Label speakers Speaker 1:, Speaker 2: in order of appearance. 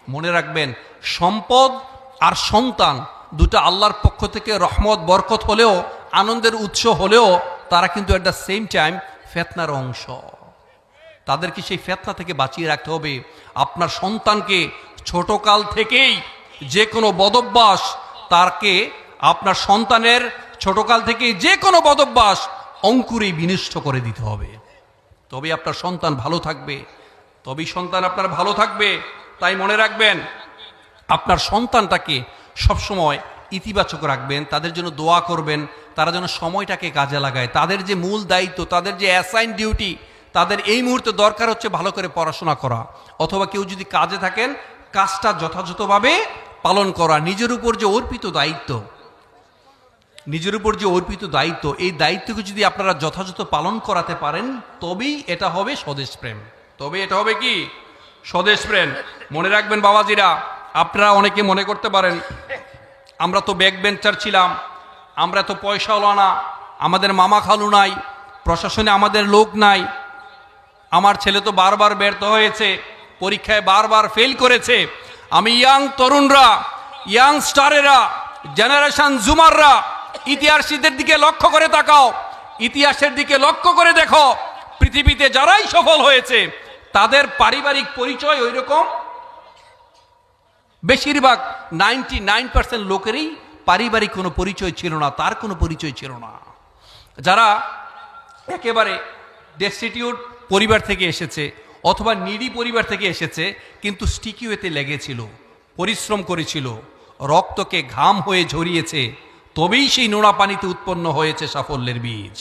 Speaker 1: মনে রাখবেন, সম্পদ আর সন্তান দুটো আল্লাহর পক্ষ থেকে রহমত বরকত হলেও, আনন্দের উৎস হলেও, তারা কিন্তু এট দ্য সেম টাইম ফিতনার অংশ। তাদেরকে সেই ফিতনা থেকে বাঁচিয়ে রাখতে হবে। আপনার সন্তানকে ছোটকাল থেকেই যে কোনো বদভ্যাস, তাকে আপনার সন্তানের ছোটকাল থেকেই যে কোনো বদভ্যাস অঙ্কুরেই বিনষ্ট করে দিতে হবে। তবেই আপনার সন্তান ভালো থাকবে, তবেই সন্তান আপনার ভালো থাকবে। তাই মনে রাখবেন, আপনার সন্তানটাকে সবসময় ইতিবাচক রাখবেন, তাদের জন্য দোয়া করবেন, তারা যেন সময়টাকে কাজে লাগায়। তাদের যে মূল দায়িত্ব, তাদের যে অ্যাসাইন ডিউটি, তাদের এই মুহূর্তে দরকার হচ্ছে ভালো করে পড়াশোনা করা, অথবা কেউ যদি কাজে থাকেন কাজটা যথাযথভাবে পালন করা। নিজের উপর যে অর্পিত দায়িত্ব, এই দায়িত্বকে যদি আপনারা যথাযথ পালন করাতে পারেন, তবেই এটা হবে স্বদেশ প্রেম। তবে এটা হবে কি? স্বদেশ প্রেম। মনে রাখবেন বাবাজিরা, আপনারা অনেকে মনে করতে পারেন আমরা তো ব্যাক বেঞ্চার ছিলাম, আমরা তো পয়সাওয়ালা না, আমাদের মামা খালু নাই, প্রশাসনে আমাদের লোক নাই, আমার ছেলে তো বারবার ব্যর্থ হয়েছে, পরীক্ষায় বারবার ফেল করেছে। আমি ইয়াং তরুণরা, ইয়াং স্টারেরা, জেনারেশন জুমাররা, ইতিহাসীদের দিকে লক্ষ্য করে তাকাও, ইতিহাসের দিকে লক্ষ্য করে দেখো, পৃথিবীতে যারাই সফল হয়েছে তাদের পারিবারিক পরিচয় ওই রকম। বেশিরভাগ 99% লোকেরই পারিবারিক কোনো পরিচয় ছিল না, তার কোনো পরিচয় ছিল না। যারা একেবারে ডেস্টিটিউট পরিবার থেকে এসেছে অথবা নিডি পরিবার থেকে এসেছে, কিন্তু স্টিকিওতে লেগেছিল, পরিশ্রম করেছিল, রক্তকে ঘাম হয়ে ঝরিয়েছে, তবেই সেই নোনা পানিতে উৎপন্ন হয়েছে সাফল্যের বীজ।